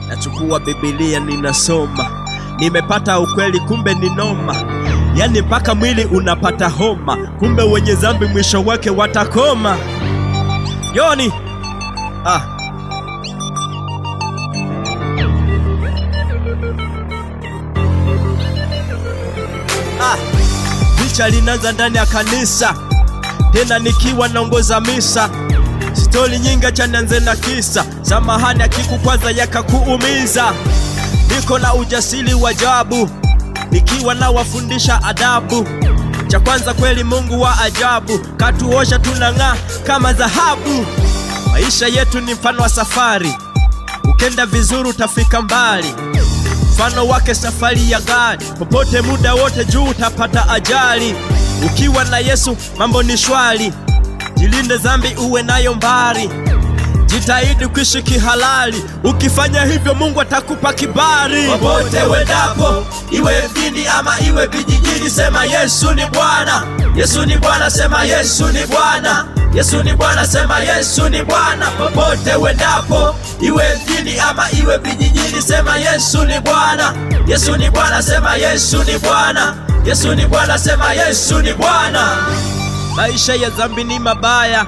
Nachukua Biblia ninasoma, nimepata ukweli kumbe ni noma. Yani mpaka mwili unapata homa, kumbe wenye dhambi mwisho wake watakoma. Yoni picha linaanza ndani ya kanisa, tena nikiwa naongoza misa. Stori nyingi acha nianze na kisa, samahani akikukwaza yakakuumiza. Niko na ujasiri wa ajabu, nikiwa na wafundisha adabu. Cha kwanza kweli Mungu wa ajabu, katuosha tunang'aa kama dhahabu. Maisha yetu ni mfano wa safari, ukenda vizuri utafika mbali. Mfano wake safari ya gari, popote muda wote juu utapata ajali. Ukiwa na Yesu mambo ni shwari, jilinde dhambi uwe nayo mbali. Jitahidi kuishi kihalali, ukifanya hivyo Mungu atakupa kibali. Popote wendapo, iwe mjini ama iwe vijijini, sema Yesu ni Bwana. Yesu ni Bwana, sema Yesu ni Bwana. Yesu ni Bwana, sema Yesu ni Bwana. Popote wendapo, iwe mjini ama iwe vijijini, sema Yesu ni Bwana. Yesu ni Bwana, sema Yesu ni Bwana. Yesu ni Bwana, sema Yesu ni Bwana. Maisha ya dhambi ni mabaya,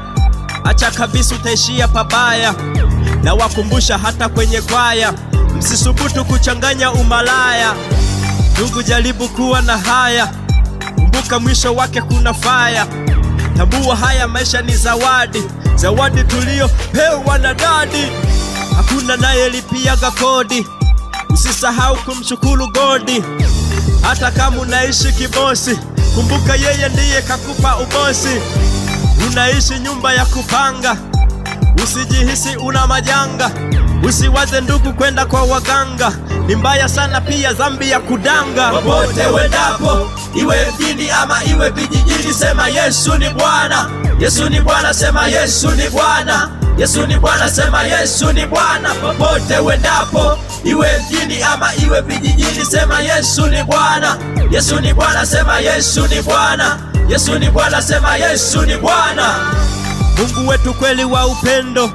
acha kabisa utaishia pabaya. Na wakumbusha hata kwenye kwaya, msisubutu kuchanganya umalaya. Ndugu, jaribu kuwa na haya, kumbuka mwisho wake kuna faya. Tambua haya maisha ni zawadi, zawadi tuliopewa na dadi. Hakuna naye lipiaga kodi, usisahau kumshukuru godi. Hata kama unaishi kibosi, kumbuka yeye ndiye kakupa ubosi. Unaishi nyumba ya kupanga, usijihisi una majanga. Usiwaze ndugu kwenda kwa waganga, ni mbaya sana pia dhambi ya kudanga. Popote wendapo, iwe mjini ama iwe vijijini, sema Yesu ni Bwana. Yesu ni Bwana, sema Yesu ni Bwana. Yesu ni Bwana, sema Yesu ni Bwana. Popote wendapo, iwe mjini ama iwe vijijini, sema Yesu ni Bwana. Yesu ni Bwana, sema Yesu ni Bwana. Yesu ni Bwana, sema Yesu ni Bwana. Mungu wetu kweli wa upendo,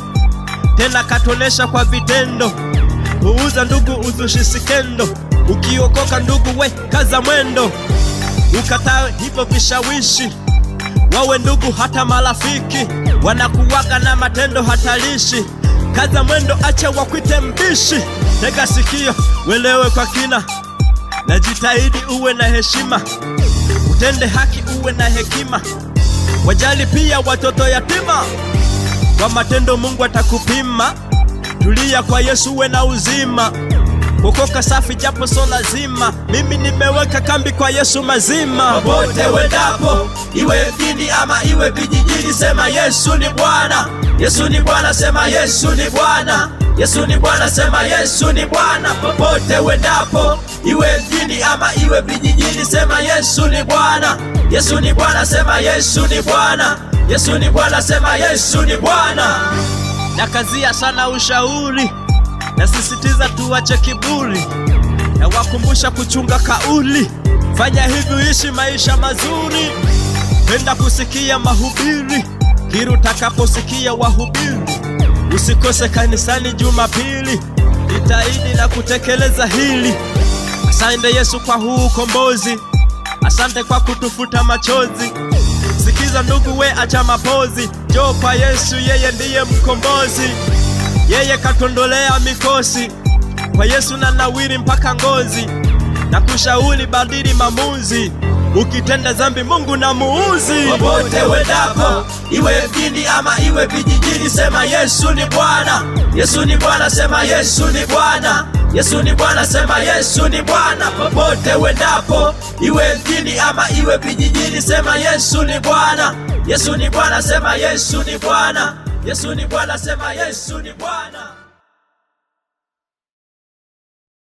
tena katonesha kwa vitendo. Uuza ndugu uzushi sikendo, ukiokoka ndugu we kaza mwendo. Ukatae hivyo vishawishi, wawe ndugu hata marafiki, wanakuwaga na matendo hatarishi. Kaza mwendo, acha wakwite mbishi. Tega sikio welewe kwa kina, na jitahidi uwe na heshima. Utende haki uwe na hekima, wajali pia watoto yatima. Kwa matendo Mungu atakupima, tulia kwa Yesu uwe na uzima. Kokoka safi japo so lazima, mimi nimeweka kambi kwa Yesu mazima. Popote wendapo, iwe mjini ama iwe vijijini, sema Yesu ni Bwana. Yesu ni Bwana, sema Yesu ni Bwana. Yesu ni Bwana, sema Yesu ni Bwana. Popote wendapo, iwe mjini ama iwe vijijini, sema Yesu ni Bwana. Yesu ni Bwana, sema Yesu ni Bwana. Yesu ni Bwana, sema Yesu ni Bwana. Nakazia sana ushauri, nasisitiza tuache kiburi, na wakumbusha kuchunga kauli. Fanya hivi ishi maisha mazuri, penda kusikia mahubiri, kila utakaposikia wahubiri. Usikose kanisani Jumapili, jitahidi na kutekeleza hili. Asante Yesu kwa huu ukombozi, asante kwa kutufuta machozi. Sikiza ndugu we, acha mapozi, njoo kwa Yesu, yeye ndiye mkombozi. Yeye katondolea mikosi, kwa Yesu na nawiri mpaka ngozi. Na kushauri badili maamuzi, ukitenda dhambi Mungu na muuzi. Popote wendapo, iwe mjini ama iwe vijijini, sema Yesu ni Bwana. Yesu ni Bwana, sema Yesu ni Bwana. Yesu ni Bwana, sema Yesu ni Bwana. Popote wendapo, iwe mjini ama iwe vijijini, sema Yesu ni Bwana. Yesu ni Bwana, sema Yesu ni Bwana. Yesu ni Bwana, sema Yesu ni Bwana.